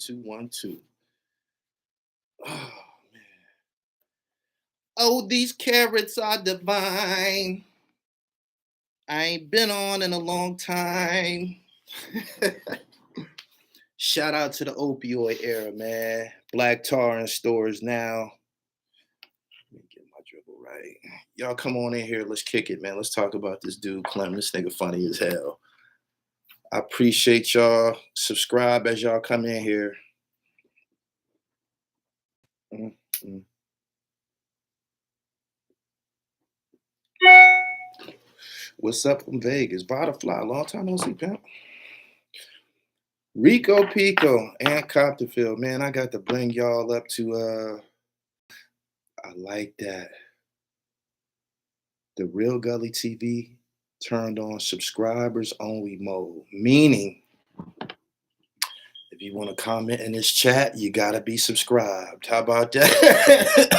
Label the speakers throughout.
Speaker 1: 212. Oh, man. Oh, these carrots are divine. I ain't been on in a long time. Shout out to the opioid era, man. Black tar in stores now. Let me get my dribble right. Y'all come on in here. Let's kick it, man. Let's talk about this dude, Clem. This nigga funny as hell. I appreciate y'all. Subscribe as y'all come in here. What's up from Vegas? Butterfly, long time no see, pimp. Rico Pico and Copterfield, man, I got to bring y'all up to, I like that. The real Gully TV turned on subscribers only mode, meaning if you want to comment in this chat, you got to be subscribed. How about that?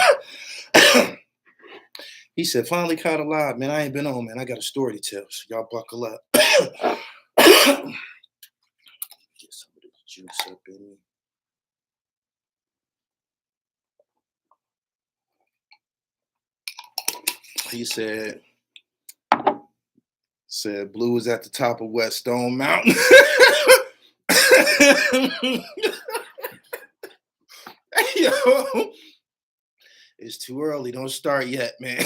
Speaker 1: He said, finally caught alive, man. I ain't been on, man. I got a story to tell, so y'all buckle up. Get some of this juice up in me. He said Blue is at the top of West Stone Mountain. Yo, it's too early. Don't start yet, man.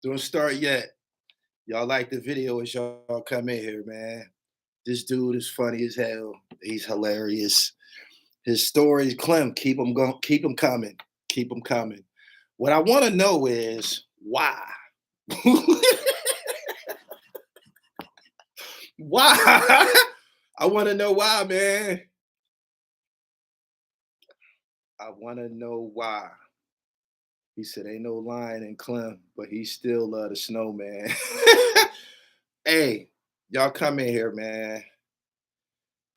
Speaker 1: Don't start yet. Y'all like the video as y'all come in here, man. This dude is funny as hell. He's hilarious. His stories, Clem, keep them going, keep them coming, keep them coming. What I want to know is why. Why? I want to know why, man. I want to know why. He said, ain't no lion in Clem, but he still love the snowman. Hey, y'all come in here, man.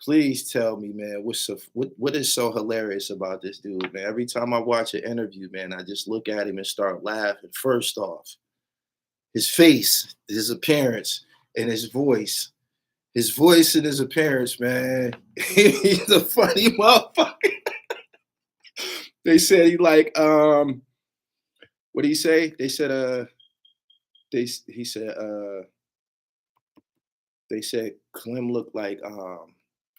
Speaker 1: Please tell me, man, what is so hilarious about this dude, man? Every time I watch an interview, man, I just look at him and start laughing. First off, his face, his appearance, and his voice. His voice and his appearance, man. He's a funny motherfucker. They said he like, what did he say? They said, they said Clem looked like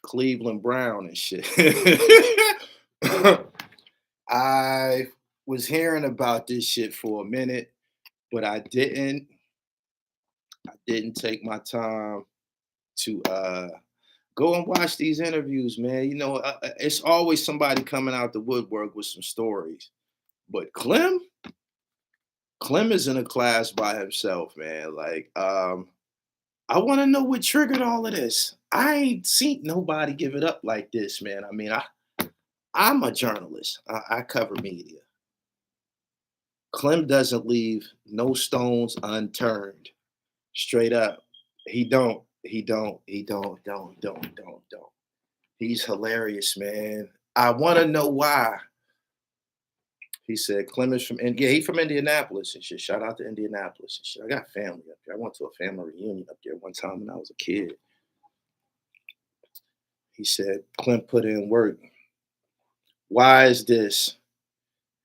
Speaker 1: Cleveland Brown and shit. I was hearing about this shit for a minute, but I didn't take my time to go and watch these interviews, man. You know, it's always somebody coming out the woodwork with some stories. But Clem is in a class by himself, man. Like, I want to know what triggered all of this. I ain't seen nobody give it up like this, man. I mean, I'm a journalist. I cover media. Clem doesn't leave no stones unturned. Straight up. He don't. He's hilarious, man. I want to know why. He said Clem is from India. He's from Indianapolis and shit. Shout out to Indianapolis and shit. I got family up there. I went to a family reunion up there one time when I was a kid. He said Clem put in work. Why is this?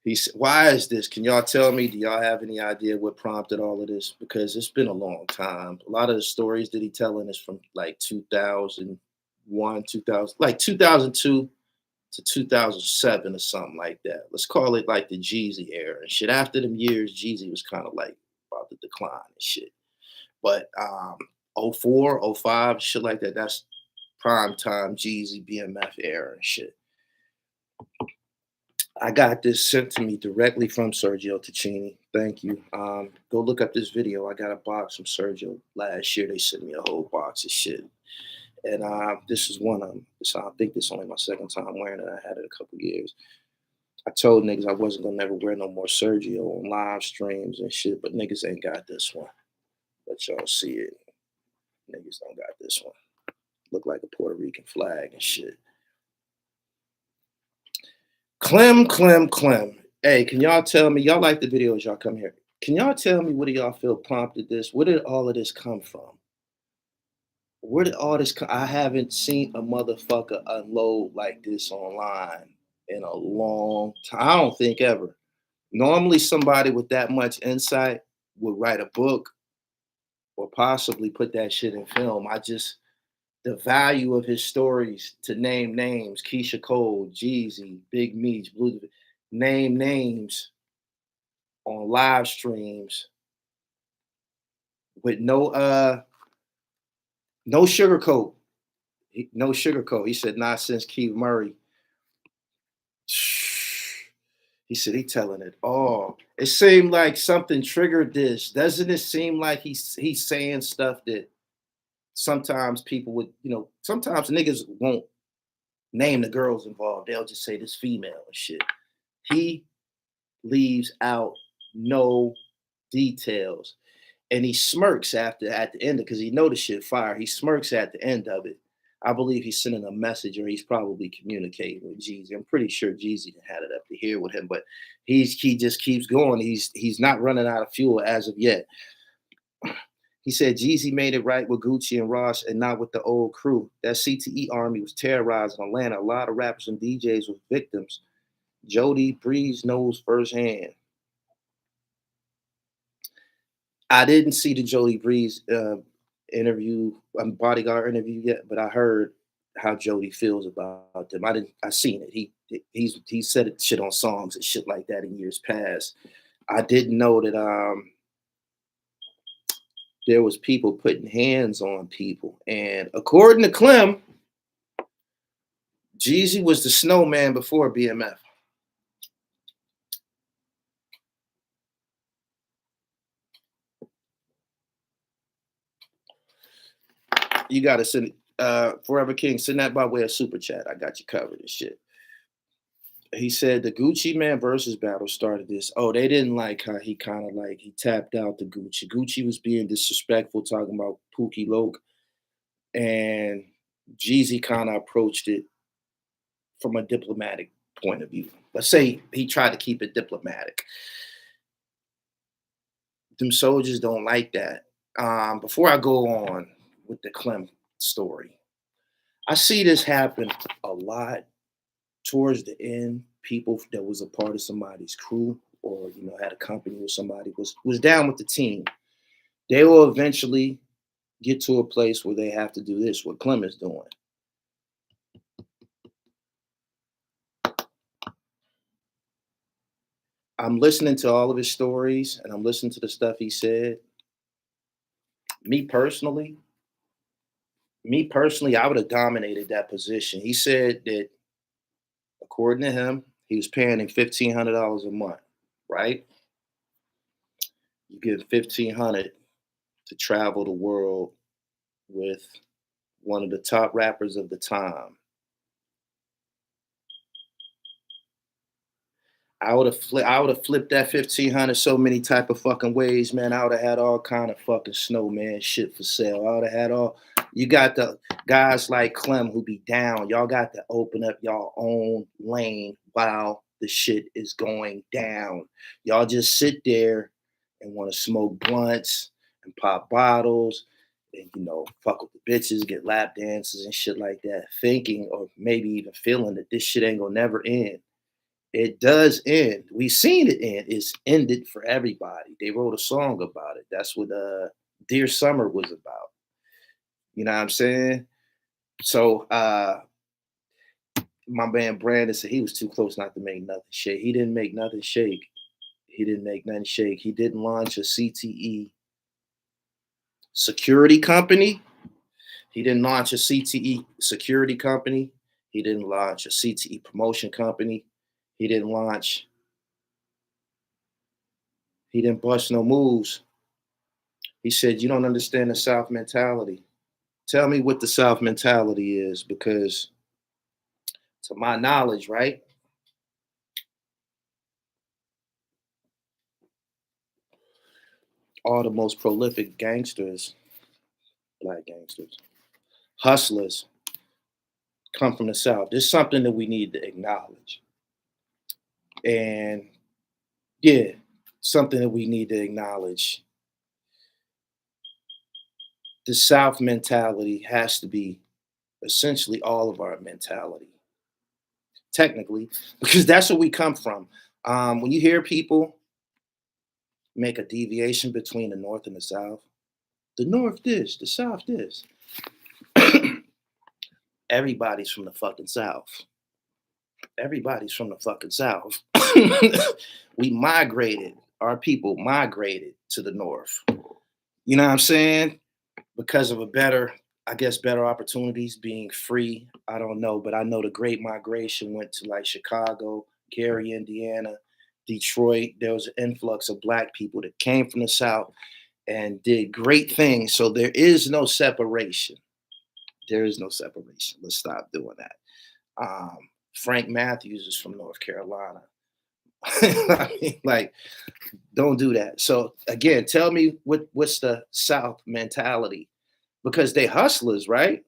Speaker 1: He said, why is this? Can y'all tell me? Do y'all have any idea what prompted all of this? Because it's been a long time. A lot of the stories that he's telling is from like 2001, 2000, like 2002 to 2007 or something like that. Let's call it like the Jeezy era and shit. After them years, Jeezy was kind of like about to decline and shit. But 04, 05, shit like that, that's prime time Jeezy BMF era and shit. I got this sent to me directly from Sergio Ticini. Thank you. Go look up this video. I got a box from Sergio last year. They sent me a whole box of shit. And this is one of them. So I think this is only my second time wearing it. I had it a couple years. I told niggas I wasn't going to never wear no more Sergio on live streams and shit, but niggas ain't got this one. Let y'all see it. Niggas don't got this one. Look like a Puerto Rican flag and shit. Clem. Hey, can y'all tell me, y'all like the videos, y'all come here. Can y'all tell me what do y'all feel prompted this? Where did all of this come from? Where did all this? I haven't seen a motherfucker unload like this online in a long time. I don't think ever. Normally, somebody with that much insight would write a book or possibly put that shit in film. The value of his stories, to name names, Keisha Cole, Jeezy, Big Meech, Blue, name names on live streams with no sugarcoat. No sugarcoat. He said, not since Keith Murray. He said he telling it all. It seemed like something triggered this. Doesn't it seem like he's saying stuff that sometimes people would, sometimes niggas won't name the girls involved. They'll just say this female and shit. He leaves out no details. And he smirks at the end because he know the shit fire. He smirks at the end of it. I believe he's sending a message or he's probably communicating with Jeezy. I'm pretty sure Jeezy had it up to here with him, but he just keeps going. He's not running out of fuel as of yet. He said Jeezy made it right with Gucci and Ross and not with the old crew. That CTE army was terrorizing Atlanta. A lot of rappers and DJs were victims. Jody Breeze knows firsthand. I didn't see the Jody Breeze interview, bodyguard interview yet, but I heard how Jody feels about them. I seen it. He said it shit on songs and shit like that in years past. I didn't know that there was people putting hands on people. And according to Clem, Jeezy was the snowman before BMF. You gotta send Forever King, send that by way of super chat. I got you covered and shit. He said the Gucci Man versus battle started this. Oh, they didn't like how he kind of like he tapped out the Gucci. Gucci was being disrespectful, talking about Pookie Loke, and Jeezy kind of approached it from a diplomatic point of view. Let's say he tried to keep it diplomatic. Them soldiers don't like that. Before I go on with the Clem story, I see this happen a lot towards the end. People that was a part of somebody's crew or had a company with somebody was down with the team. They will eventually get to a place where they have to do this. What Clem is doing. I'm listening to all of his stories and I'm listening to the stuff he said. Me personally, I would have dominated that position. He said that according to him, he was paying him $1,500 a month, right? You get 1,500 to travel the world with one of the top rappers of the time. I would have flipped that 1,500 so many type of fucking ways, man. I would have had all kind of fucking snowman shit for sale. I would have had all. You got the guys like Clem who be down. Y'all got to open up y'all own lane while the shit is going down. Y'all just sit there and want to smoke blunts and pop bottles and fuck with the bitches, get lap dances and shit like that, thinking or maybe even feeling that this shit ain't gonna never end. It does end. We've seen it end. It's ended for everybody. They wrote a song about it. That's what Dear Summer was about. You know what I'm saying? So my man Brandon said he was too close not to make nothing shake. He didn't make nothing shake. He didn't make nothing shake. He didn't launch a CTE security company. He didn't launch a CTE security company. He didn't launch a CTE promotion company. He didn't bust no moves. He said, you don't understand the South mentality. Tell me what the South mentality is, because to my knowledge, right? All the most prolific gangsters, black gangsters, hustlers come from the South. There's something that we need to acknowledge. And yeah, something that we need to acknowledge. the South mentality has to be essentially all of our mentality, technically, because that's where we come from. When you hear people make a deviation between the North and the North this, the South this. Everybody's from the fucking South. Everybody's from the fucking South. We migrated, our people migrated to the North. You know what I'm saying? Because of better opportunities, being free. I don't know, but I know the Great Migration went to like Chicago, Gary, Indiana, Detroit. There was an influx of Black people that came from the South and did great things. So there is no separation. There is no separation. Let's stop doing that. Frank Matthews is from North Carolina. I mean, like, don't do that. So again, tell me what's the South mentality? Because they hustlers, right?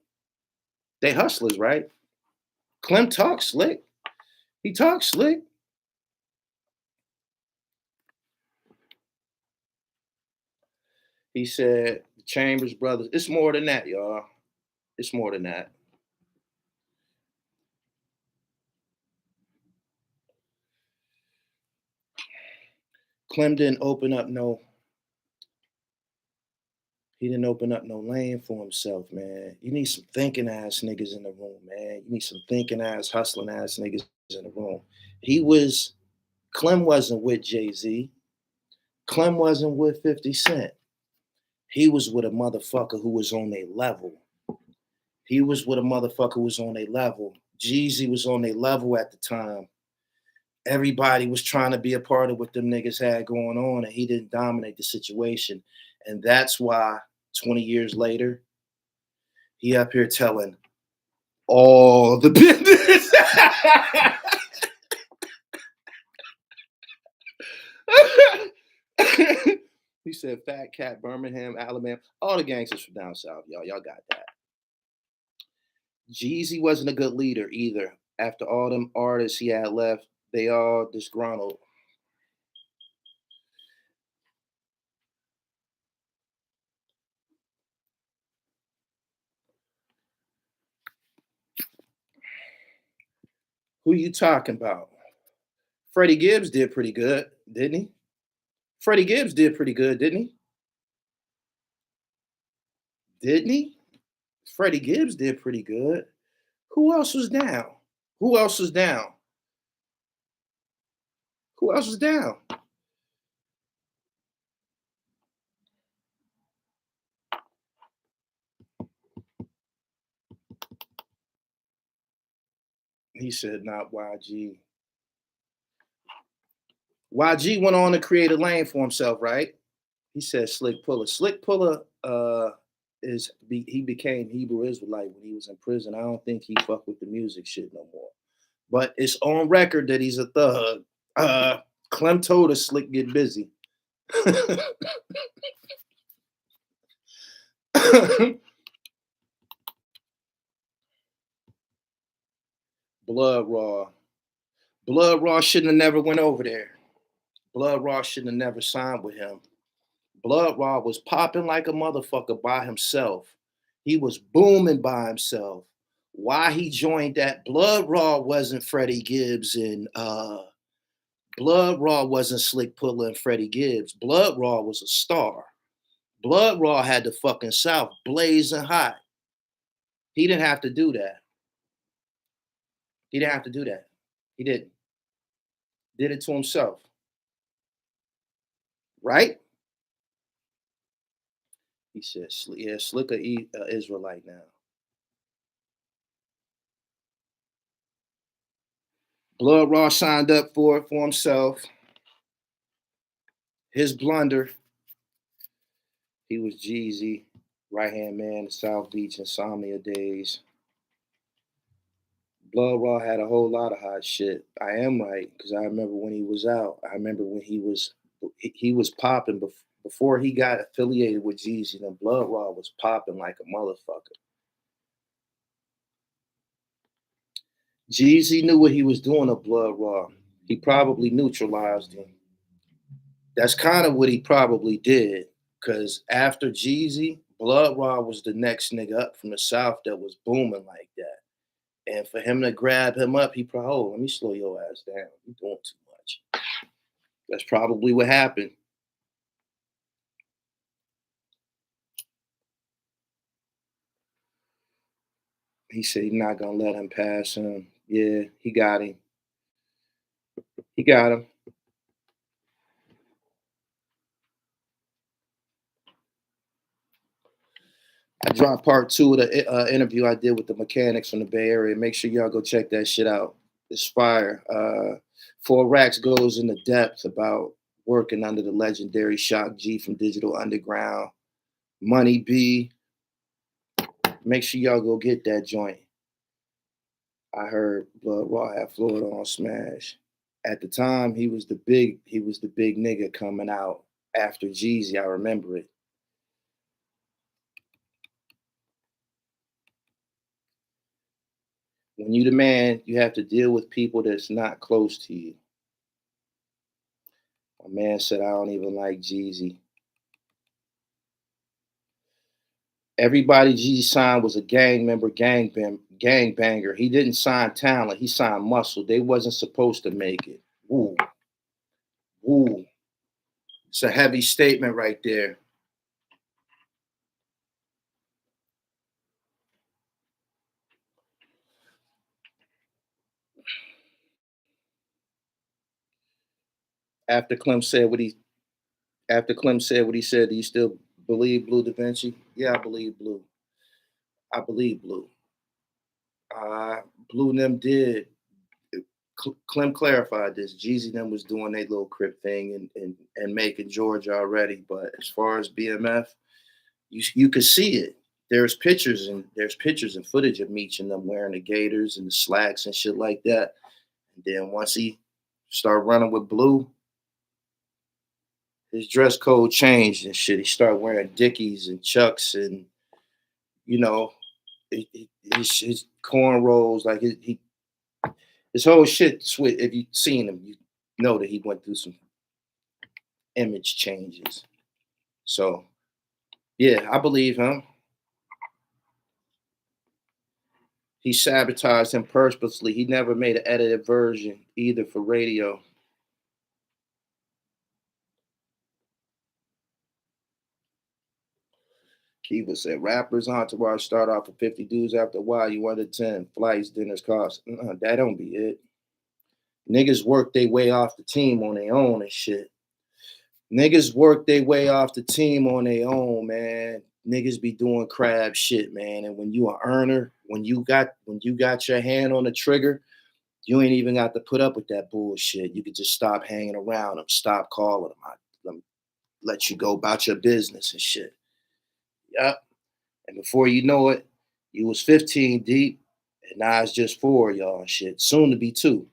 Speaker 1: They hustlers, right? Clem talks slick. He talks slick. He said, the Chambers brothers. It's more than that, y'all. It's more than that. Clem didn't open up no. He didn't open up no lane for himself, man. You need some thinking ass niggas in the room, man. You need some thinking ass, hustling ass niggas in the room. Clem wasn't with Jay-Z. Clem wasn't with 50 Cent. He was with a motherfucker who was on their level. He was with a motherfucker who was on their level. Jeezy was on their level at the time. Everybody was trying to be a part of what them niggas had going on, and he didn't dominate the situation. And that's why 20 years later, he up here telling all the business. He said Fat Cat, Birmingham, Alabama, all the gangsters from down south, y'all. Y'all got that. Jeezy wasn't a good leader either. After all them artists he had left, they all disgruntled. Who you talking about? Freddie Gibbs did pretty good, didn't he? Freddie Gibbs did pretty good, didn't he? Didn't he? Freddie Gibbs did pretty good. Who else was down? Who else was down? Who else was down? He said not YG. YG went on to create a lane for himself, right? He said Slick Puller. Slick Puller he became Hebrew Israelite when he was in prison. I don't think he fucked with the music shit no more. But it's on record that he's a thug. Clem told us Slick get busy. Blood Raw. Blood Raw shouldn't have never went over there. Blood Raw shouldn't have never signed with him. Blood Raw was popping like a motherfucker by himself. He was booming by himself. Why he joined that? Blood Raw wasn't Freddie Gibbs and Blood Raw wasn't Slick Puller and Freddie Gibbs. Blood Raw was a star. Blood Raw had the fucking South blazing hot. He didn't have to do that. He didn't have to do that. He didn't. Did it to himself. Right? He said, yeah, Slick Israelite now. Blood Raw signed up for it for himself. His blunder. He was Jeezy, right-hand man, the South Beach Insomnia days. Blood Raw had a whole lot of hot shit. I am right, because I remember when he was out. I remember when he was popping before he got affiliated with Jeezy. And Blood Raw was popping like a motherfucker. Jeezy knew what he was doing to Blood Raw. He probably neutralized him. That's kind of what he probably did. Because after Jeezy, Blood Raw was the next nigga up from the South that was booming like that. And for him to grab him up, he probably, oh, let me slow your ass down. You're doing too much. That's probably what happened. He said he's not gonna let him pass him. Yeah, he got him. He got him. I dropped part 2 of the interview I did with the mechanics from the Bay Area. Make sure y'all go check that shit out. It's fire. 4 Racks goes into depth about working under the legendary Shock G from Digital Underground. Money B. Make sure y'all go get that joint. I heard Blood Raw had Florida on Smash. At the time, he was the big nigga coming out after Jeezy. I remember it. When you the man, you have to deal with people that's not close to you. My man said, I don't even like Jeezy. Everybody Jeezy signed was a gang member, gang banger. He didn't sign talent. He signed muscle. They wasn't supposed to make it. Woo. Woo. It's a heavy statement right there. After Clem said what he said, do you still believe Blue Da Vinci? Yeah, I believe Blue. I believe Blue. Blue and them did. Clem clarified this. Jeezy and them was doing their little crip thing and making Georgia already. But as far as BMF, you could see it. There's pictures and footage of Meech and them wearing the gaiters and the slacks and shit like that. And then once he started running with Blue, his dress code changed and shit. He started wearing Dickies and Chucks and, you know, his cornrows, like his whole shit. If you've seen him, you know that he went through some image changes. So, yeah, I believe him. He sabotaged him purposely. He never made an edited version either for radio. Kiva said, rappers entourage start off with 50 dudes. After a while, you under 10. Flights, dinners, costs. That don't be it. Niggas work their way off the team on their own and shit. Niggas work their way off the team on their own, man. Niggas be doing crab shit, man. And when you an earner, when you got your hand on the trigger, you ain't even got to put up with that bullshit. You could just stop hanging around them, stop calling them, let you go about your business and shit. Yep. And before you know it, you was 15 deep, and now it's just 4 of y'all and shit. Soon to be 2.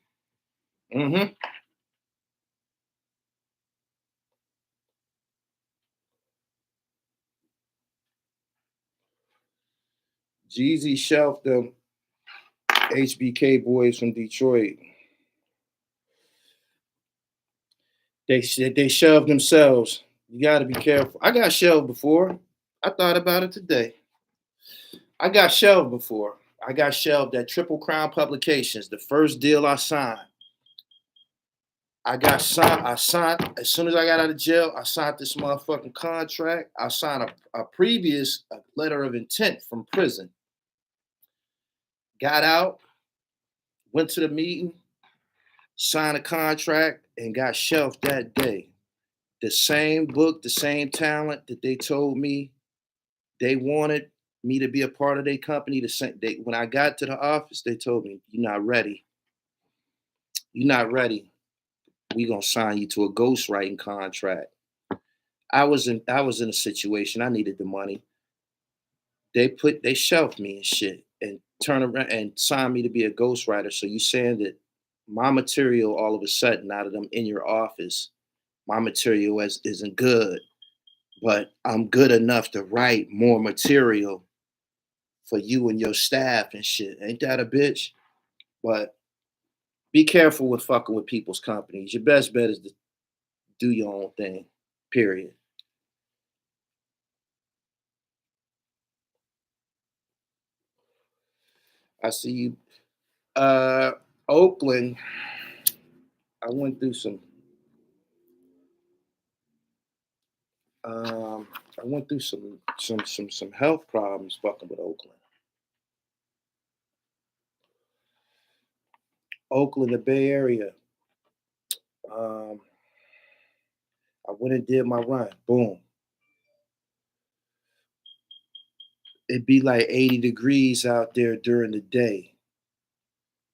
Speaker 1: Mm-hmm. Jeezy shelved them HBK boys from Detroit. They shoved themselves. You got to be careful. I got shelved before. I thought about it today. I got shelved before. I got shelved at Triple Crown Publications, the first deal I signed. I signed as soon as I got out of jail. I signed this motherfucking contract. I signed a previous letter of intent from prison. Got out, went to the meeting, signed a contract, and got shelved that day. The same book, the same talent that they told me they wanted me to be a part of their company. When I got to the office, they told me, "You're not ready. You're not ready. We're gonna sign you to a ghostwriting contract." I was in a situation. I needed the money. They shelved me and shit and turned around and signed me to be a ghostwriter. So you saying that my material all of a sudden out of them in your office, my material isn't good, but I'm good enough to write more material for you and your staff and shit. Ain't that a bitch? But be careful with fucking with people's companies. Your best bet is to do your own thing. Period. I see you. Oakland. I went through I went through some health problems fucking with Oakland. Oakland, the Bay Area. Um, I went and did my run. Boom. It'd be like 80 degrees out there during the day.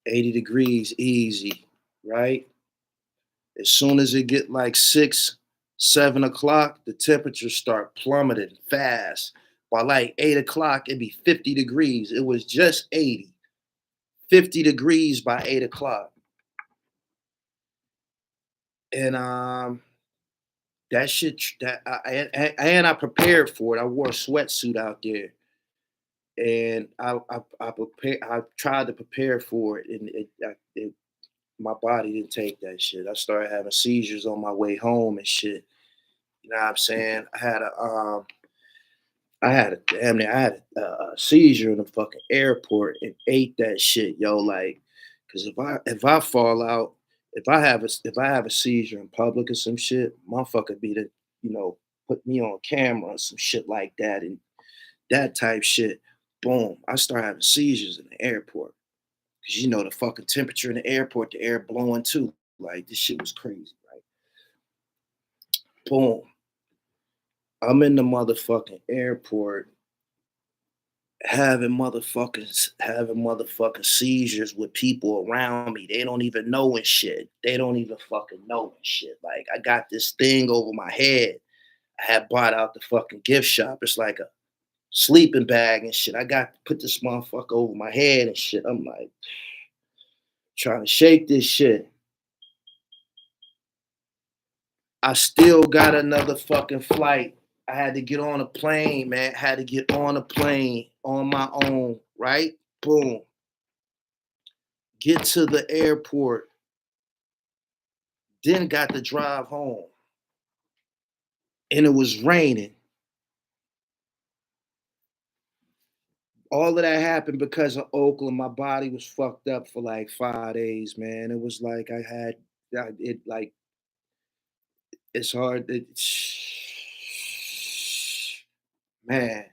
Speaker 1: 80 degrees easy, right? As soon as it get like 6, 7 o'clock, the temperatures start plummeting fast. By like 8 o'clock, it'd be 50 degrees. It was just 80. 50 degrees by 8 o'clock. And that shit that I prepared for it. I wore a sweatsuit out there. And I tried to prepare for it, and my body didn't take that shit. I started having seizures on my way home and shit. You know what I'm saying? I had a seizure in the fucking airport and ate that shit, yo. Like, cause if I fall out, if I have a seizure in public or some shit, motherfucker be to, you know, put me on camera or some shit like that and that type shit. Boom, I start having seizures in the airport. Cause you know the fucking temperature in the airport, the air blowing too. Like this shit was crazy, right? Boom. I'm in the motherfucking airport having motherfucking seizures with people around me. They don't even know and shit. They don't even fucking know and shit. Like I got this thing over my head. I had bought out the fucking gift shop. It's like a sleeping bag and shit. I got to put this motherfucker over my head and shit. I'm like trying to shake this shit. I still got another fucking flight. I had to get on a plane, man. Had to get on a plane on my own, right? Boom. Get to the airport. Then got to drive home. And it was raining. All of that happened because of Oakland. My body was fucked up for like 5 days, man. It was like it like, it's hard. Man,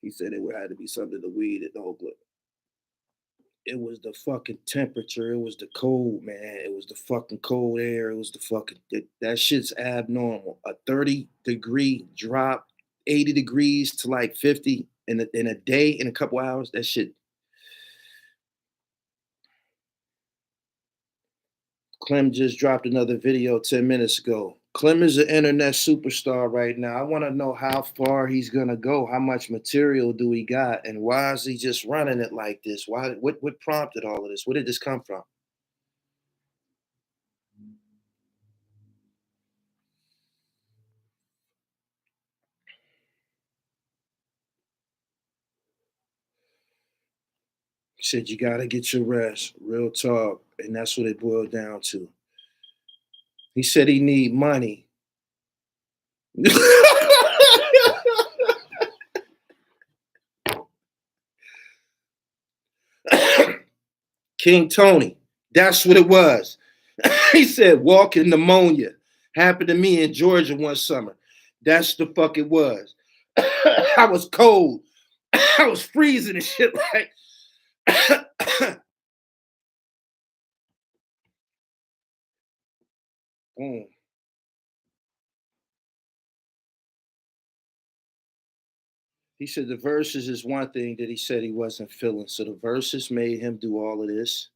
Speaker 1: he said it would have to be something to weed in Oakland. It was the fucking temperature. It was the cold, man. It was the fucking cold air. It was the fucking that shit's abnormal. A 30-degree drop, 80 degrees to like 50 in a day, in a couple hours. That shit. Clem just dropped another video 10 minutes ago. Clem is an internet superstar right now. I want to know how far he's gonna go. How much material do he got, and why is he just running it like this? Why? What prompted all of this? Where did this come from? He said you gotta get your rest. Real talk, and that's what it boiled down to. He said he need money. King Tony. That's what it was. He said walking pneumonia. Happened to me in Georgia one summer. That's the fuck it was. I was cold. I was freezing and shit like. Mm. He said the verses is one thing that he said he wasn't feeling. So the verses made him do all of this.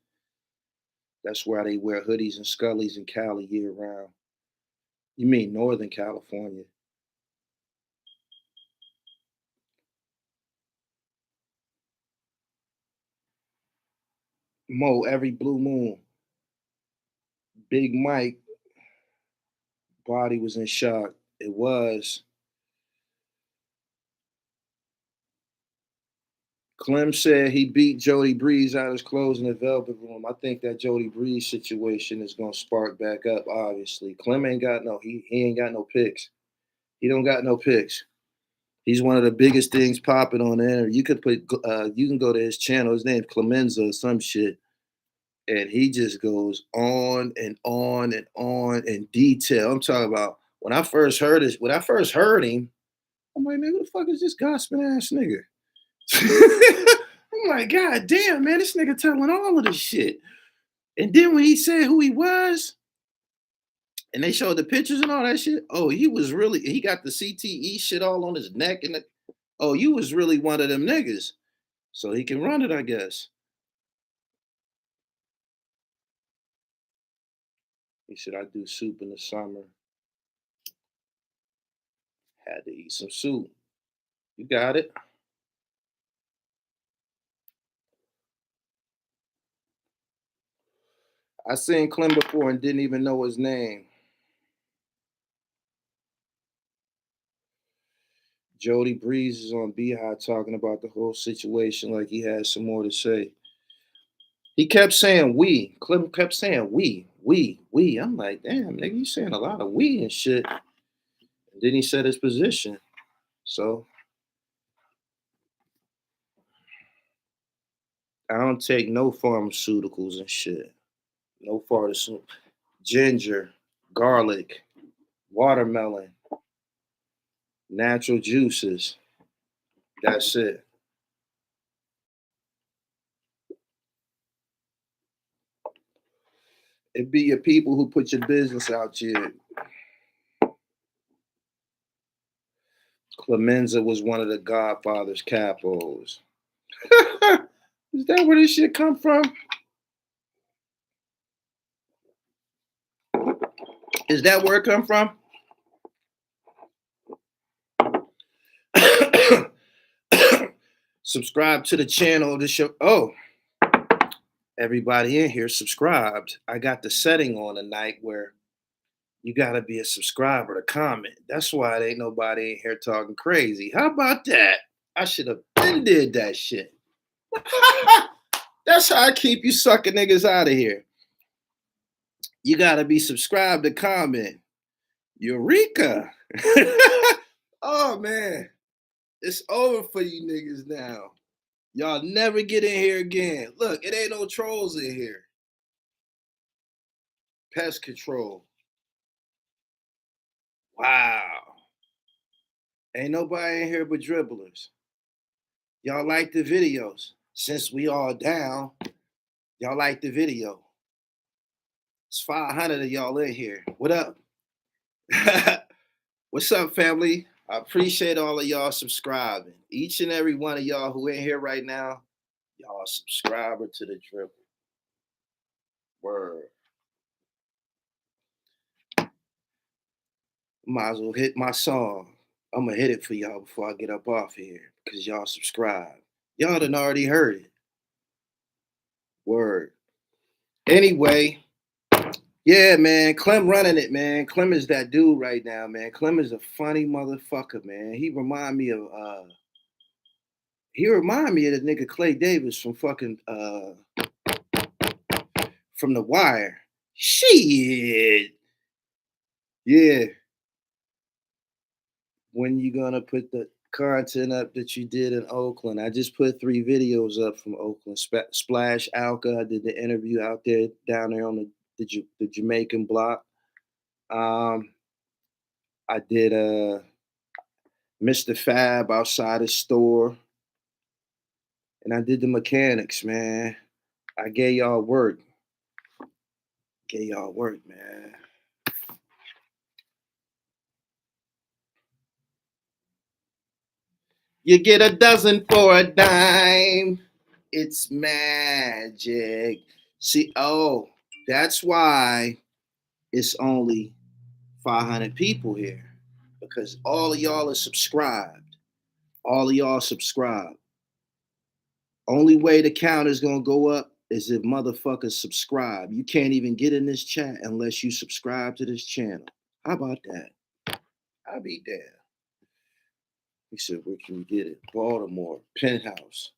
Speaker 1: That's why they wear hoodies and scullies in Cali year round. You mean Northern California? Mo, every blue moon. Big Mike body was in shock. It was. Clem said he beat Jody Breeze out of his clothes in the Velvet Room. I think that Jody Breeze situation is gonna spark back up. Obviously, Clem ain't got no he ain't got no picks. He don't got no picks. He's one of the biggest things popping on the internet. You could put, you can go to his channel. His name's Clemenza or some shit, and he just goes on and on and on in detail. I'm talking about when I first heard this. When I first heard him, I'm like, man, who the fuck is this gospel ass nigga? I'm like, God damn, man, this nigga telling all of this shit. And then when he said who he was, and they showed the pictures and all that shit, oh, he was really, he got the CTE shit all on his neck. And oh, you was really one of them niggas. So he can run it, I guess. He said, I do soup in the summer. Had to eat some soup. You got it. I seen Clem before and didn't even know his name. Jody Breeze is on Beehive talking about the whole situation like he had some more to say. He kept saying we. Clem kept saying we. I'm like, damn, nigga, you saying a lot of we and shit. And then he said his position. So I don't take no pharmaceuticals and shit. No pharmaceuticals. Ginger, garlic, watermelon, natural juices. That's it. It be your people who put your business out here. Clemenza was one of the Godfather's capos. Is that where this shit come from? Is that where it come from? Subscribe to the channel of the show. Oh, everybody in here subscribed. I got the setting on tonight where you gotta be a subscriber to comment. That's why there ain't nobody in here talking crazy. How about that? I should have been did that shit. That's how I keep you sucker niggas out of here. You gotta be subscribed to comment. Eureka! Oh man, it's over for you niggas now. Y'all never get in here again. Look, it ain't no trolls in here. Pest control. Wow. Ain't nobody in here but dribblers. Y'all like the videos. Since we all down, y'all like the video. It's 500 of y'all in here. What up? What's up, family? I appreciate all of y'all subscribing. Each and every one of y'all who in here right now, y'all subscriber to the dribble. Word. Might as well hit my song. I'm gonna hit it for y'all before I get up off here because y'all subscribe. Y'all done already heard it. Word. Anyway, yeah, man. Clem running it, man. Clem is that dude right now, man. Clem is a funny motherfucker, man. He remind me of the nigga Clay Davis from fucking from The Wire. Shit. Yeah. When you gonna put the content up that you did in Oakland? I just put 3 videos up from Oakland. Splash Alka. I did the interview out there down there on the Jamaican block. I did Mr. Fab outside his store. And I did the mechanics, man. I gave y'all work. Man. You get a dozen for a dime. It's magic. See, oh, that's why it's only 500 people here. Because all of y'all are subscribed. All of y'all subscribe. Only way the count is gonna go up is if motherfuckers subscribe. You can't even get in this chat unless you subscribe to this channel. How about that? I'll be damned. He said, where can you get it? Baltimore, Penthouse.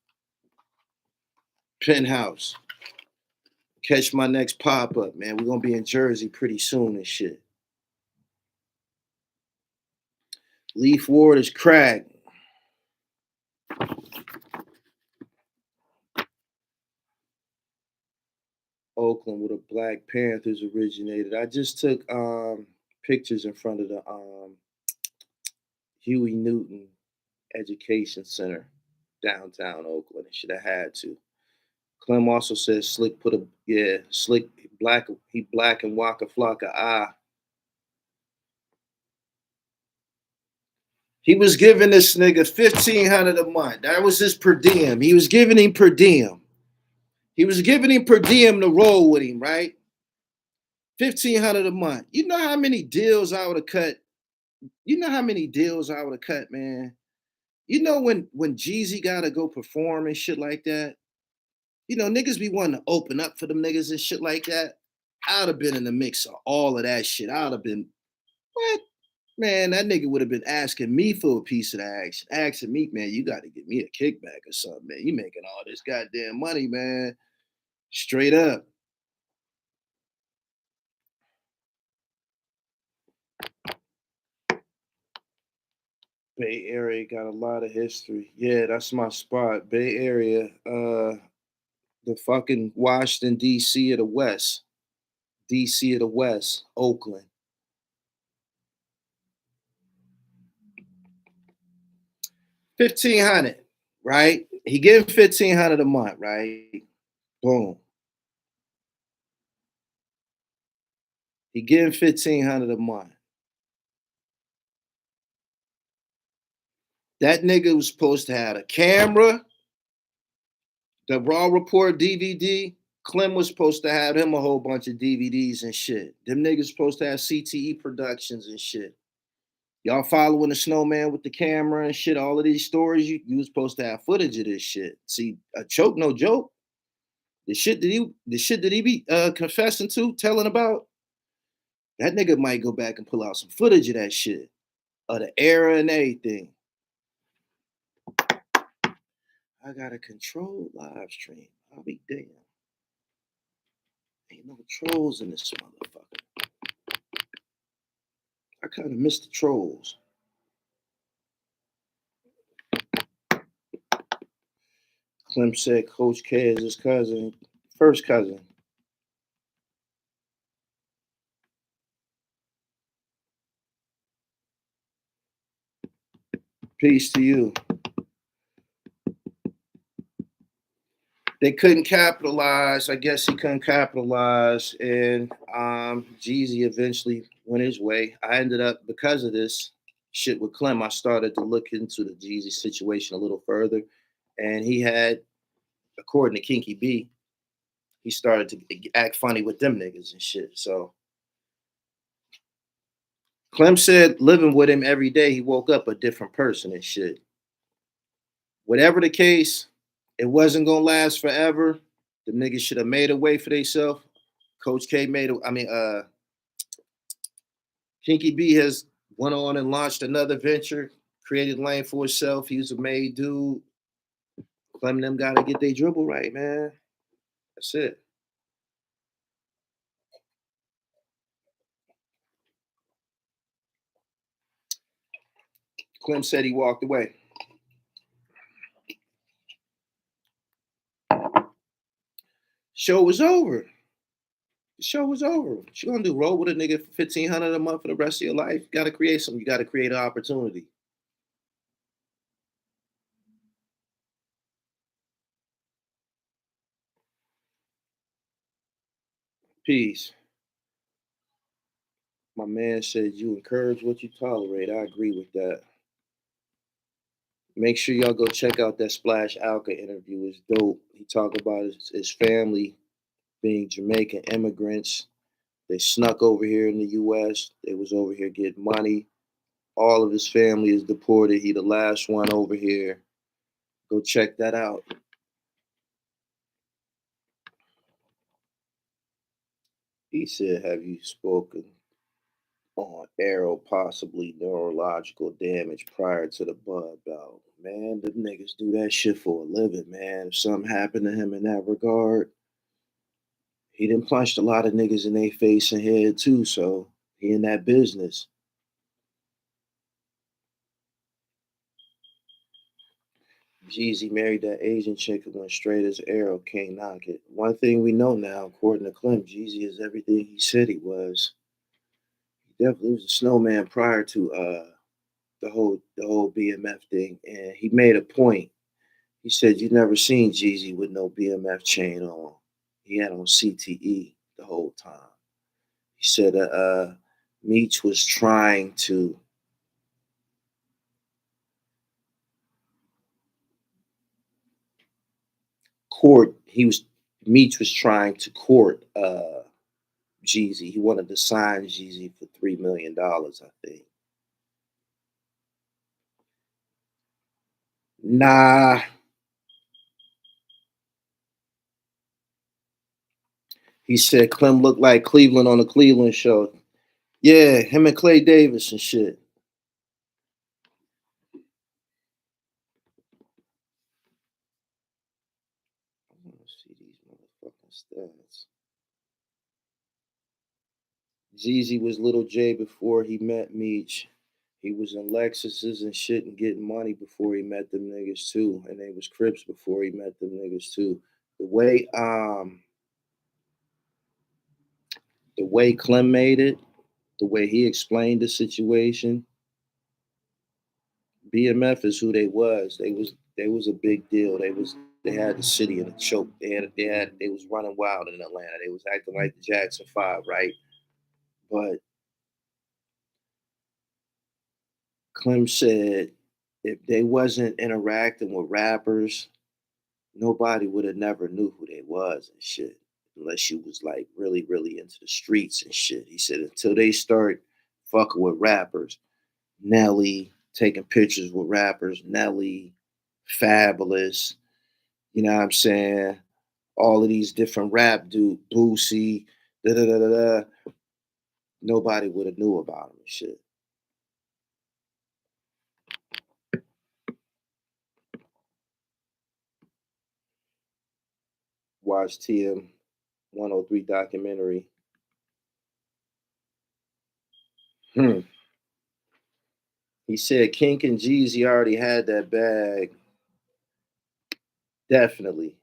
Speaker 1: Penthouse. Catch my next pop-up, man. We're gonna be in Jersey pretty soon and shit. Leaf Ward is cracked. Oakland, where the Black Panthers originated. I just took pictures in front of the Huey Newton Education Center downtown Oakland. I should have had to. Clem also says Slick put a Slick black he black and Waka Flocka ah. He was giving this nigga 1,500 a month. That was his per diem. He was giving him per diem. He was giving him per diem to roll with him, right? 1,500 a month. You know how many deals I would have cut? You know how many deals I would have cut, man? You know when Jeezy gotta go perform and shit like that? You know, niggas be wanting to open up for them niggas and shit like that. I'd have been in the mix of all of that shit. I'd have been, what? Man, that nigga would have been asking me for a piece of the action. Asking me, man, you got to give me a kickback or something, man. You making all this goddamn money, man. Straight up. Bay Area got a lot of history. Yeah, that's my spot. Bay Area, the fucking Washington, D.C. of the West. D.C. of the West, Oakland. 1,500, right? He getting 1,500 a month, right? Boom. He getting 1,500 a month. That nigga was supposed to have a camera, the Raw Report DVD. Clem was supposed to have him a whole bunch of DVDs and shit. Them niggas supposed to have CTE Productions and shit. Y'all following the snowman with the camera and shit. All of these stories, you was supposed to have footage of this shit. See, a choke, no joke. The shit that he be confessing to, telling about, that nigga might go back and pull out some footage of that shit, of the era and everything. I got a controlled live stream. I'll be damned. Ain't no trolls in this motherfucker. I kind of miss the trolls. Clem said Coach K is his cousin, first cousin. Peace to you. They couldn't capitalize. I guess he couldn't capitalize, and Jeezy eventually went his way. I ended up, because of this shit with Clem, I started to look into the Jeezy situation a little further, and he had, according to Kinky B, he started to act funny with them niggas and shit. So Clem said living with him every day, he woke up a different person and shit. Whatever the case, it wasn't gonna last forever. The niggas should have made a way for themselves. Coach K made a, I mean, Kinky B has went on and launched another venture, created lane for himself. He's a made dude. Clem them gotta get their dribble right, man. That's it. Clem said he walked away. Show was over. The show was over. What you gonna do? Roll with a nigga for 1,500 a month for the rest of your life? You gotta create something. You gotta create an opportunity. Peace. My man said you encourage what you tolerate. I agree with that. Make sure y'all go check out that Splash Alka interview. It's dope. He talked about his family being Jamaican immigrants. They snuck over here in the U.S. They was over here getting money. All of his family is deported. He the last one over here. Go check that out. He said, have you spoken on arrow possibly neurological damage prior to the bud bout? Man, the niggas do that shit for a living, man. If something happened to him in that regard, he done punched a lot of niggas in their face and head too, so he in that business. Jeezy married that Asian chick who went straight as arrow, can't knock it. One thing we know now, according to Clem, Jeezy is everything he said he was. He definitely was a snowman prior to the whole BMF thing, and he made a point. He said you never seen Jeezy with no BMF chain on. He had on CTE the whole time. He said Meech was trying to court. Meech was trying to court Jeezy. He wanted to sign Jeezy for $3 million, I think. Nah, he said Clem looked like Cleveland on the Cleveland show. Yeah, him and Clay Davis and shit. I want to see these motherfucking stats. Jeezy was Little J before he met Meech. He was in Lexuses and shit and getting money before he met them niggas too. And they was Crips before he met them niggas too. The way Clem made it, the way he explained the situation, BMF is who they was. They was a big deal. They had the city in a choke. They was running wild in Atlanta. They was acting like the Jackson Five, right? But Clem said if they wasn't interacting with rappers, nobody would have never knew who they was and shit. Unless you was like really, really into the streets and shit. He said until they start fucking with rappers, Nelly, taking pictures with rappers, Nelly, Fabulous, you know what I'm saying? All of these different rap dude, Boosie, da da da da da. Nobody would have knew about him and shit. Watch TM 103 documentary. Hmm. He said Kink and Jeezy already had that bag. Definitely.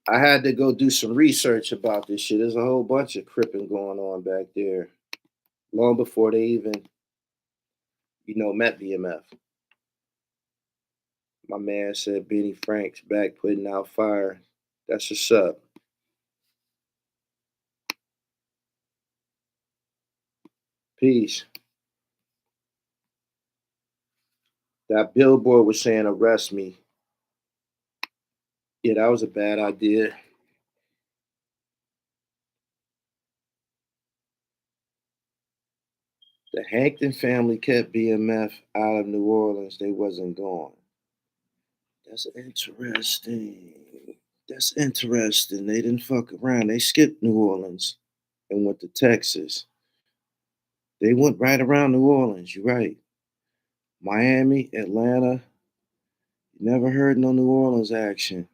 Speaker 1: I had to go do some research about this shit. There's a whole bunch of cripping going on back there. Long before they even, met BMF. My man said Benny Frank's back putting out fire. That's what's up. Peace. That billboard was saying arrest me. Yeah, that was a bad idea. The Hankton family kept BMF out of New Orleans. They wasn't gone. That's interesting. That's interesting. They didn't fuck around. They skipped New Orleans and went to Texas. They went right around New Orleans. You're right. Miami, Atlanta. You never heard no New Orleans action.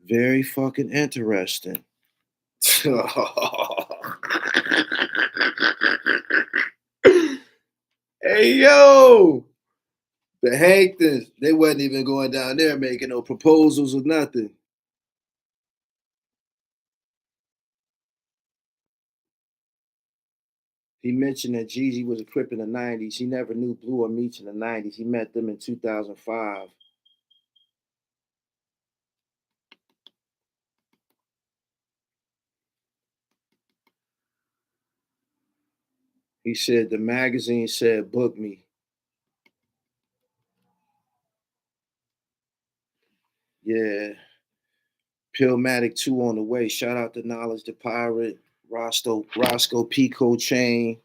Speaker 1: Very fucking interesting. Hey yo, the Hanktons, they wasn't even going down there making no proposals or nothing. He mentioned that Jeezy was a Crip in the 90s. He never knew Blue or Meech in the 90s. He met them in 2005. He said the magazine said book me. Yeah. Pillmatic 2 on the way. Shout out to Knowledge the Pirate, Roscoe Pico Chain,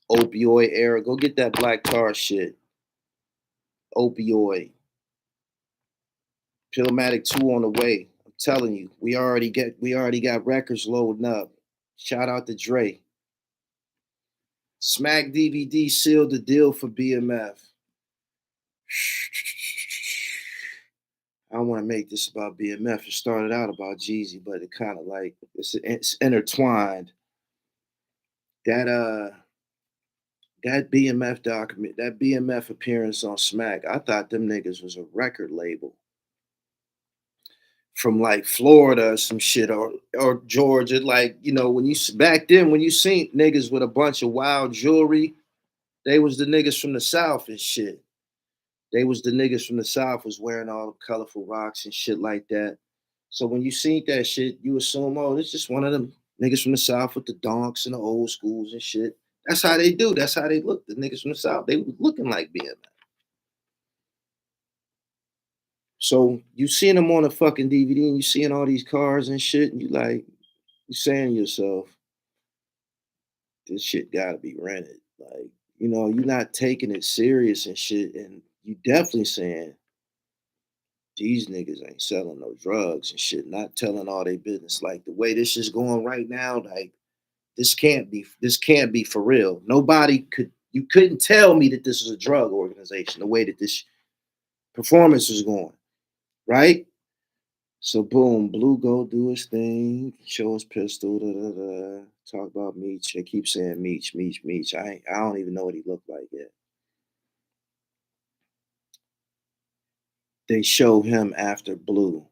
Speaker 1: Opioid Era. Go get that Black Tar shit. Opioid. Pillmatic 2 on the way. I'm telling you, we already got records loading up. Shout out to Dre. Smack DVD sealed the deal for BMF. I don't want to make this about BMF. It started out about Jeezy, but it kind of like it's intertwined. That that BMF document, that BMF appearance on Smack, I thought them niggas was a record label from like Florida or some shit, or Georgia. Like, you know, when you back then when you seen niggas with a bunch of wild jewelry, they was the niggas from the South and shit. They was the niggas from the South was wearing all the colorful rocks and shit like that. So when you seen that shit, you assume, oh, it's just one of them niggas from the South with the donks and the old schools and shit. That's how they do. That's how they look. The niggas from the South, they was looking like BMF. So you seeing them on a fucking DVD and you seeing all these cars and shit, and you saying to yourself, this shit gotta be rented. Like, you know, you're not taking it serious and shit, and you definitely saying these niggas ain't selling no drugs and shit, not telling all their business. Like the way this is going right now, like this can't be for real. You couldn't tell me that this is a drug organization, the way that this performance is going, right? So boom, Blue go do his thing, show his pistol, da, da, da, talk about Meech. They keep saying Meech. I don't even know what he looked like yet. They show him after Blue.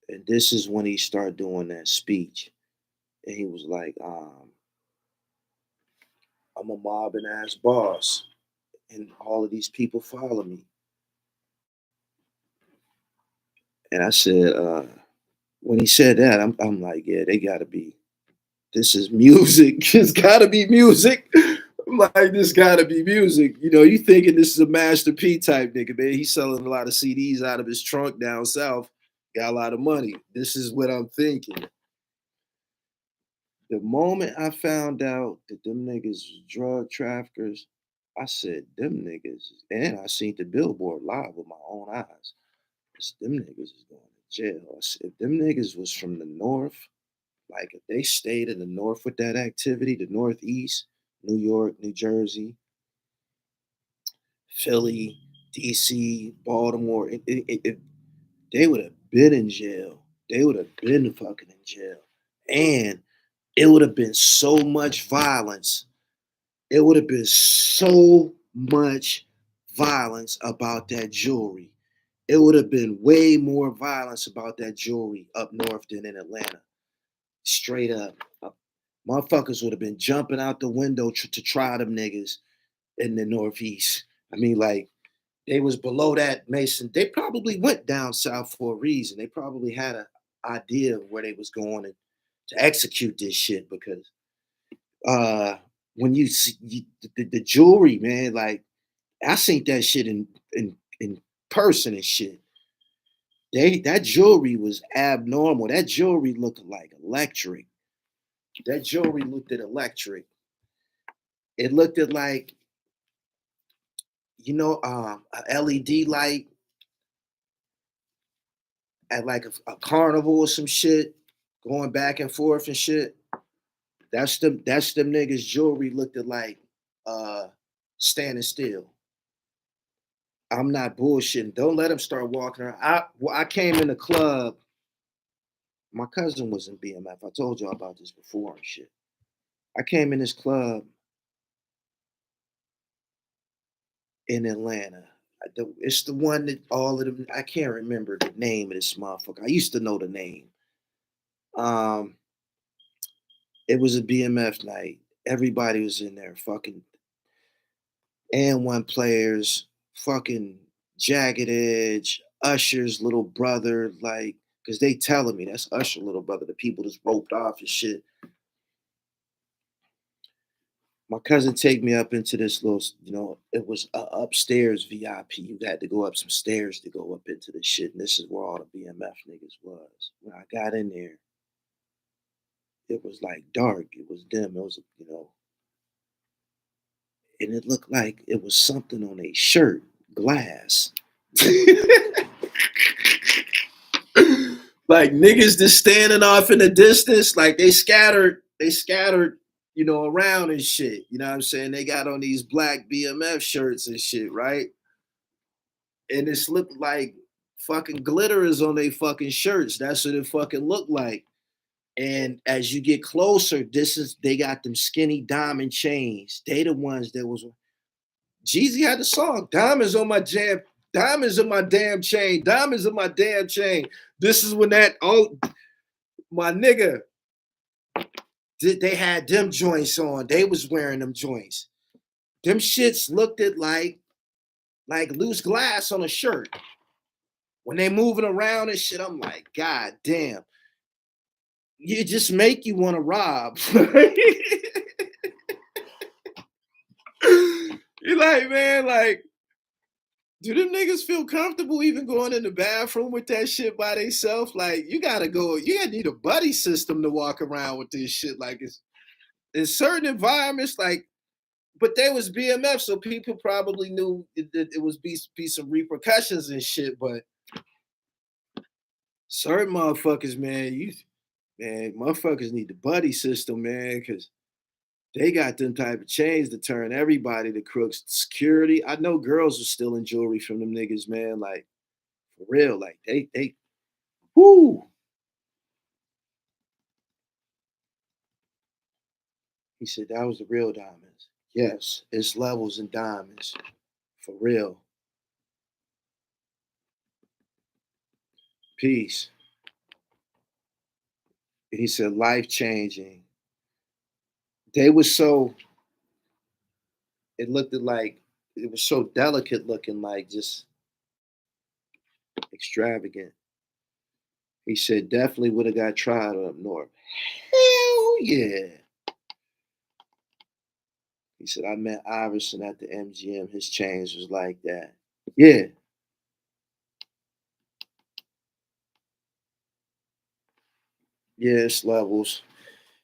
Speaker 1: And this is when he started doing that speech. And he was like, I'm a mobbing ass boss. And all of these people follow me. And I said, when he said that, I'm like, yeah, they gotta be, this is music. It's gotta be music. I'm like, this gotta be music. You know, you thinking this is a Master P type nigga, man. He's selling a lot of CDs out of his trunk down south, got a lot of money. This is what I'm thinking. The moment I found out that them niggas was drug traffickers, I said, them niggas, and I seen the billboard live with my own eyes. I said, them niggas is going to jail. I said, if them niggas was from the north, like if they stayed in the north with that activity, the Northeast, New York, New Jersey, Philly, DC, Baltimore, they would have been in jail. They would have been fucking in jail. And it would have been so much violence. It would have been so much violence about that jewelry. It would have been way more violence about that jewelry up north than in Atlanta. Straight up. Motherfuckers would have been jumping out the window to try them niggas in the Northeast. I mean, like, they was below that Mason. They probably went down south for a reason. They probably had an idea of where they was going to execute this shit because when you see the jewelry, man, like I seen that shit in person and shit. That jewelry was abnormal. That jewelry looked like electric. That jewelry looked at electric. It looked at like, you know, a LED light at like a carnival or some shit, going back and forth and shit. That's them niggas jewelry looked at like standing still. I'm not bullshitting. Don't let them start walking around. I came in the club. My cousin was in BMF. I told y'all about this before and shit. I came in this club in Atlanta. It's the one that all of them, I can't remember the name of this motherfucker. I used to know the name. Um, it was a BMF night. Everybody was in there, fucking and one players, fucking Jagged Edge, Usher's little brother, like, because they telling me that's Usher little brother, the people that's roped off and shit. My cousin take me up into this little, you know, it was a upstairs VIP. You had to go up some stairs to go up into the shit. And this is where all the BMF niggas was. When I got in there, it was like dark. It was dim. It was, you know, and it looked like it was something on a shirt, glass. Like niggas just standing off in the distance, like they scattered, you know, around and shit. You know what I'm saying? They got on these black BMF shirts and shit, right? And it's looked like fucking glitter is on their fucking shirts. That's what it fucking looked like. And as you get closer, they got them skinny diamond chains. They the ones that was Jeezy had the song, diamonds on my jam, diamonds in my damn chain, diamonds in my damn chain. This is when that my nigga, they had them joints on. They was wearing them joints. Them shits looked at like loose glass on a shirt. When they moving around and shit, I'm like, God damn. You just make you want to rob. You're like, man, like, do them niggas feel comfortable even going in the bathroom with that shit by themselves? Like, you gotta need a buddy system to walk around with this shit. Like, it's in certain environments, like, but there was BMF, so people probably knew it was be some repercussions and shit. But certain motherfuckers, man, motherfuckers need the buddy system, man, because they got them type of chains to turn everybody to crooks. Security, I know girls are stealing jewelry from them niggas, man. Like, for real, like they, whoo. He said that was the real diamonds. Yes, it's levels in diamonds, for real. Peace. He said life changing. They were so. It looked like it was so delicate looking, like just extravagant. He said definitely would have got tried up north. Hell yeah. He said I met Iverson at the MGM. His chains was like that. Yeah. Yes, levels.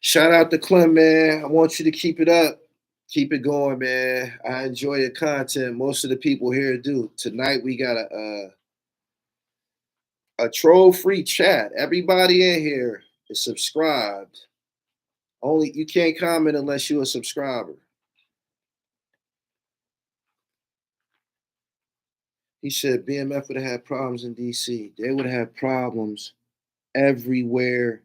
Speaker 1: Shout out to Clem, man. I want you to keep it up. Keep it going, man. I enjoy your content. Most of the people here do. Tonight we got a troll-free chat. Everybody in here is subscribed. Only you can't comment unless you're a subscriber. He said BMF would have had problems in DC. They would have problems everywhere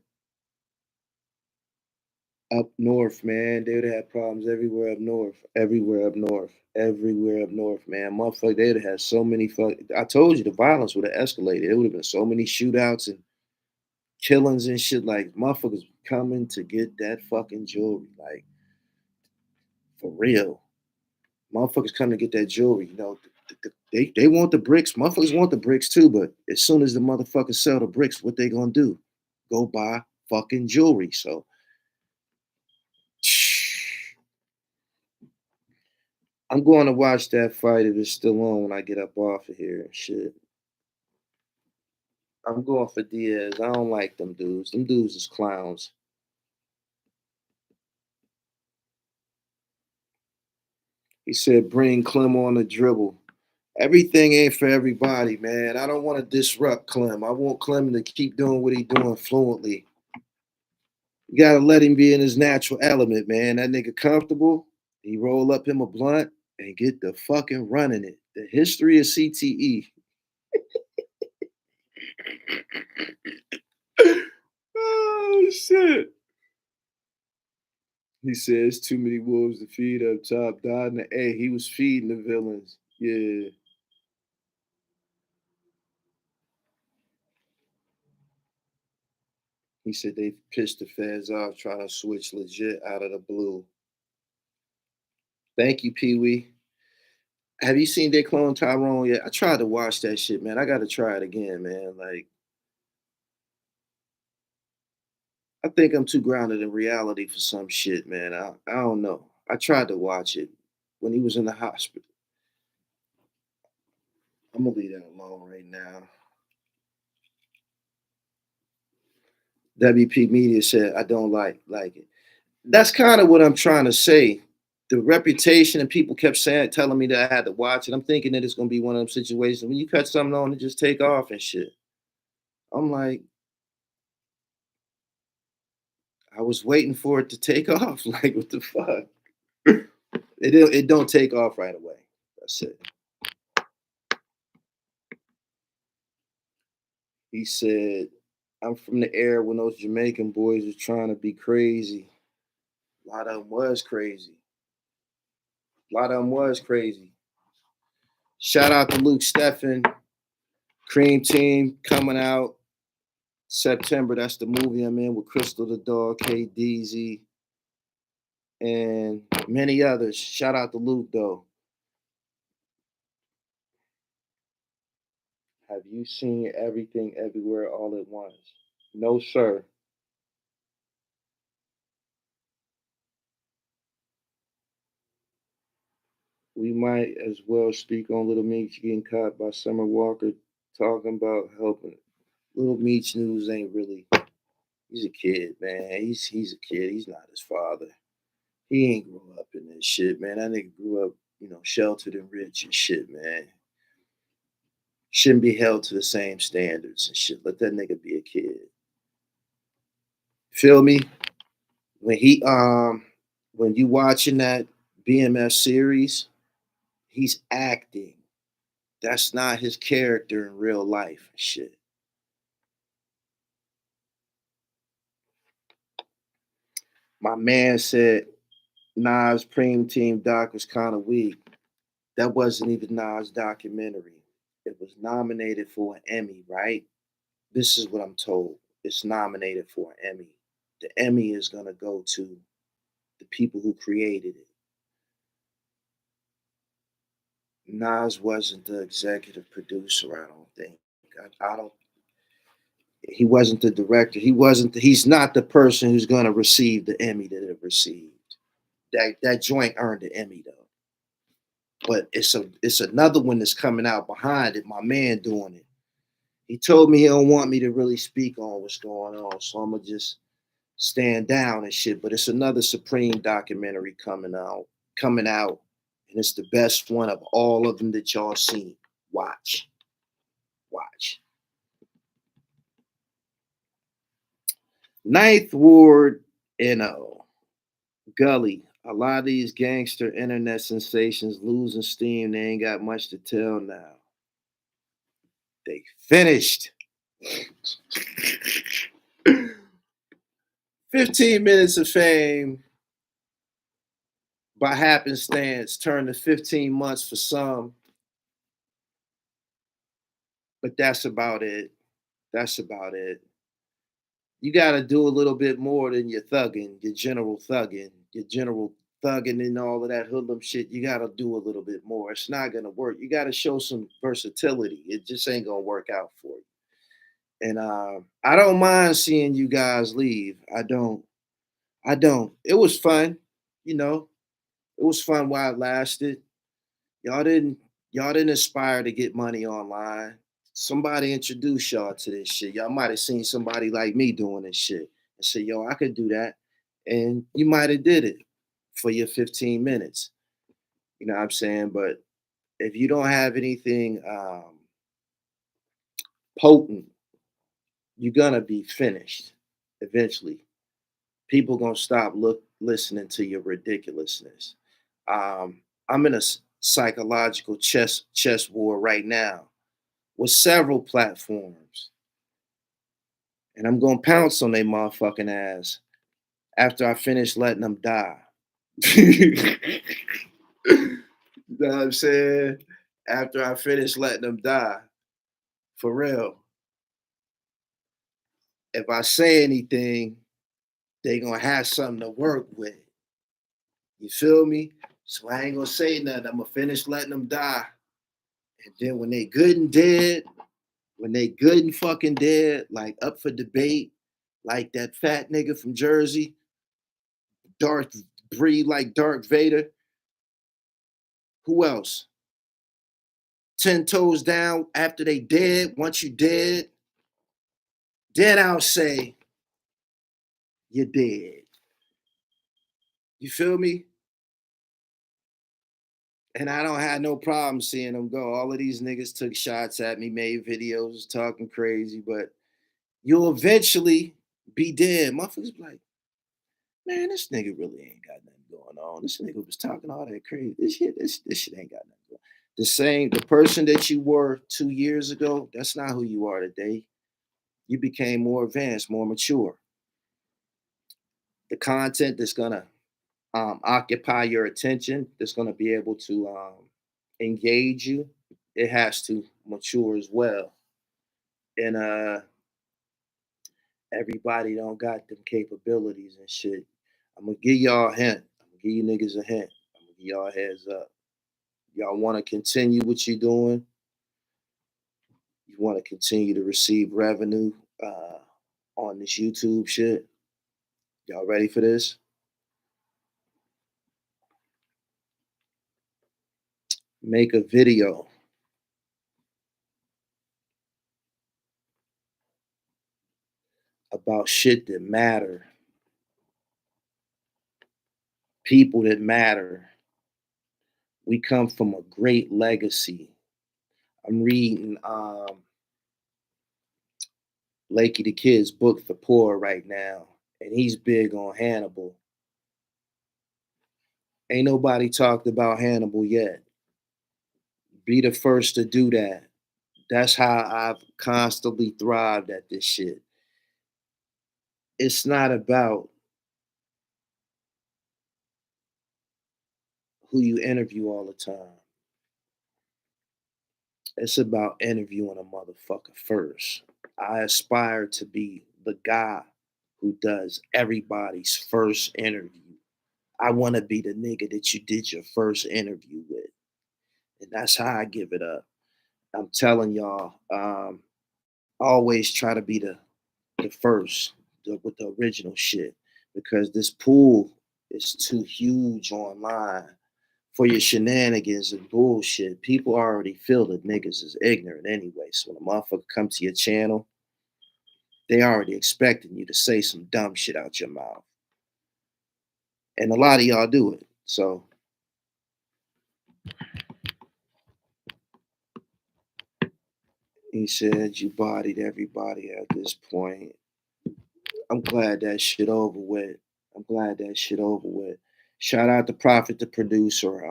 Speaker 1: up north, man. They would have problems everywhere up north. Everywhere up north. Everywhere up north, man. Motherfucker, they'd have had so many I told you the violence would have escalated. It would have been so many shootouts and killings and shit. Like motherfuckers coming to get that fucking jewelry. Like for real. Motherfuckers come to get that jewelry. You know, they want the bricks. Motherfuckers want the bricks too, but as soon as the motherfuckers sell the bricks, what they gonna do? Go buy fucking jewelry. So I'm going to watch that fight if it's still on when I get up off of here and shit. I'm going for Diaz. I don't like them dudes. Them dudes is clowns. He said, bring Clem on the dribble. Everything ain't for everybody, man. I don't want to disrupt Clem. I want Clem to keep doing what he's doing fluently. You gotta let him be in his natural element, man. That nigga comfortable. He roll up him a blunt and get the fucking running it. The history of CTE. Oh shit. He says too many wolves to feed up top. Died in the A. He was feeding the villains. Yeah. He said they pissed the feds off trying to switch legit out of the blue. Thank you, Pee Wee. Have you seen they clone Tyrone yet? I tried to watch that shit, man. I got to try it again, man. Like, I think I'm too grounded in reality for some shit, man. I don't know. I tried to watch it when he was in the hospital. I'm gonna leave that alone right now. WP Media said I don't like it. That's kind of what I'm trying to say. The reputation and people kept telling me that I had to watch it. I'm thinking that it's gonna be one of them situations when you cut something on and just take off and shit. I'm like, I was waiting for it to take off. Like, what the fuck? It don't take off right away. That's it. He said I'm from the era when those Jamaican boys was trying to be crazy. A lot of them was crazy. A lot of them was crazy. Shout out to Luke Steffen, Cream Team coming out September. That's the movie I'm in with Crystal the Dog, KDZ, and many others. Shout out to Luke though. Have you seen Everything Everywhere All at Once? No, sir. We might as well speak on Little Meech getting caught by Summer Walker talking about helping. Little Meech news ain't really. He's a kid, man. He's a kid. He's not his father. He ain't grew up in this shit, man. That nigga grew up, sheltered and rich and shit, man. Shouldn't be held to the same standards and shit. Let that nigga be a kid. Feel me? When he when you watching that BMF series, he's acting. That's not his character in real life. Shit. My man said Nas Preem Team doc was kind of weak. That wasn't even Nas' documentary. It was nominated for an Emmy, right? This is what I'm told. It's nominated for an Emmy. The Emmy is gonna go to the people who created it. Nas wasn't the executive producer, I don't think. I don't. He wasn't the director. He wasn't. He's not the person who's gonna receive the Emmy that it received. That joint earned the Emmy though. But it's another one that's coming out behind it. My man doing it. He told me he don't want me to really speak on what's going on, so I'm gonna just stand down and shit. But it's another Supreme documentary coming out, and it's the best one of all of them that y'all seen. Watch, watch. Ninth Ward, Gully. A lot of these gangster internet sensations losing steam. They ain't got much to tell now. They finished. 15 minutes of fame by happenstance turned to 15 months for some, but that's about it. That's about it. You got to do a little bit more than your thugging, your general thugging and all of that hoodlum shit. You got to do a little bit more. It's not going to work. You got to show some versatility. It just ain't going to work out for you. And I don't mind seeing you guys leave. I don't. I don't. It was fun, you know. It was fun while it lasted. Y'all didn't y'all didn't aspire to get money online. Somebody introduced y'all to this shit. Y'all might have seen somebody like me doing this shit and say, yo, I could do that. And you might have did it for your 15 minutes. You know what I'm saying? But if you don't have anything potent, you're gonna be finished eventually. People gonna stop listening to your ridiculousness. I'm in a psychological chess war right now with several platforms, and I'm gonna pounce on their motherfucking ass after I finish letting them die. You know what I'm saying? After I finish letting them die, for real. If I say anything, they gonna have something to work with. You feel me? So I ain't gonna say nothing. I'm gonna finish letting them die. And then when they good and dead, when they good and fucking dead, like up for debate, like that fat nigga from Jersey, Darth breed like Darth Vader. Who else? 10 toes down after they dead. Once you dead, then I'll say you're dead. You feel me? And I don't have no problem seeing them go. All of these niggas took shots at me, made videos, talking crazy, but you'll eventually be dead. Motherfuckers be like, man, this nigga really ain't got nothing going on. This nigga was talking all that crazy. This shit ain't got nothing going on. The person that you were 2 years ago, that's not who you are today. You became more advanced, more mature. The content that's gonna occupy your attention, that's gonna be able to engage you, it has to mature as well. And everybody don't got them capabilities and shit. I'm gonna give y'all a hint. I'm gonna give you niggas a hint. I'm gonna give y'all a heads up. Y'all want to continue what you're doing. You want to continue to receive revenue on this YouTube shit. Y'all ready for this? Make a video about shit that matter, people that matter. We come from a great legacy. I'm reading Lakey the Kid's book for poor right now, and he's big on Hannibal. Ain't nobody talked about Hannibal yet. Be the first to do that. That's how I've constantly thrived at this shit. It's not about who you interview all the time. It's about interviewing a motherfucker first. I aspire to be the guy who does everybody's first interview. I want to be the nigga that you did your first interview with. And that's how I give it up. I'm telling y'all, always try to be the first with the original shit, because this pool is too huge online for your shenanigans and bullshit. People already feel that niggas is ignorant anyway. So when a motherfucker come to your channel, they already expecting you to say some dumb shit out your mouth. And a lot of y'all do it. So he said you bodied everybody at this point. I'm glad that shit over with. I'm glad that shit over with. Shout out to Prophet, the producer.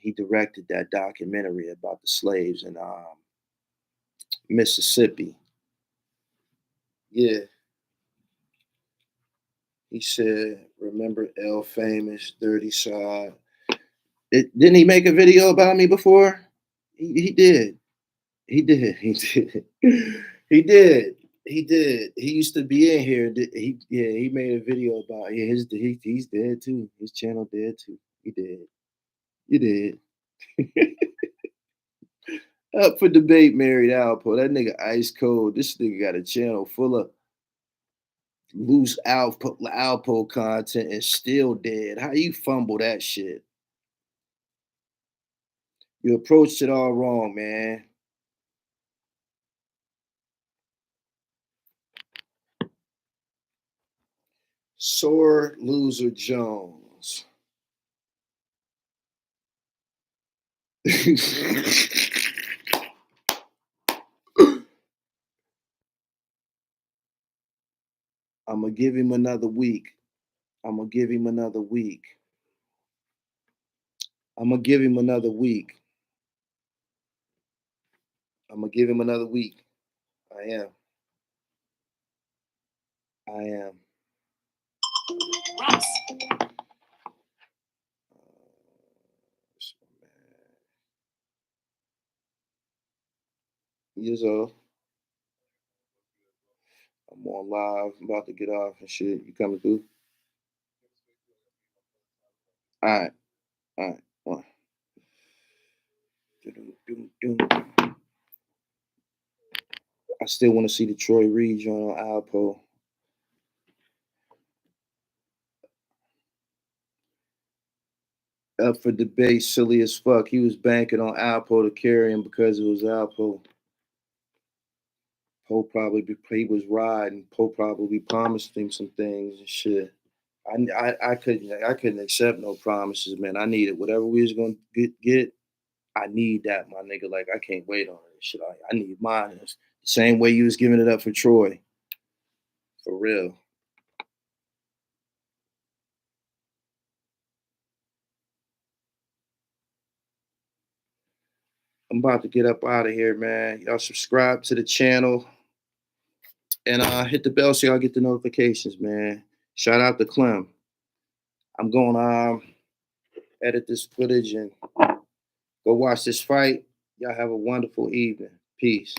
Speaker 1: He directed that documentary about the slaves in Mississippi. Yeah. He said, remember L Famous, Dirty Side. Didn't he make a video about me before? He did. He did. He did. He did. He did. He used to be in here. He made a video about he's dead too. His channel dead too. He did. You did. Up for debate, married Alpo. That nigga ice cold. This nigga got a channel full of loose Alpo content and still dead. How you fumble that shit? You approached it all wrong, man. Sore loser Jones. I'm gonna give him another week. I'm gonna give him another week. I'm gonna give him another week. I'm gonna give him another week. I am. I am. Ross. Years old. I'm on live. I'm about to get off and shit. You coming through? All right. All right. One. I still want to see the Troy Reed joint on Alpo. Up for debate, silly as fuck. He was banking on Alpo to carry him because it was Alpo. He was riding. Poe probably promised him some things and shit. I couldn't accept no promises, man. I needed whatever we was gonna get. I need that, my nigga. Like I can't wait on it. Shit, I need mine. It's the same way you was giving it up for Troy. For real. I'm about to get up out of here, man. Y'all subscribe to the channel. And hit the bell so y'all get the notifications, man. Shout out to Clem. I'm going to edit this footage and go watch this fight. Y'all have a wonderful evening. Peace.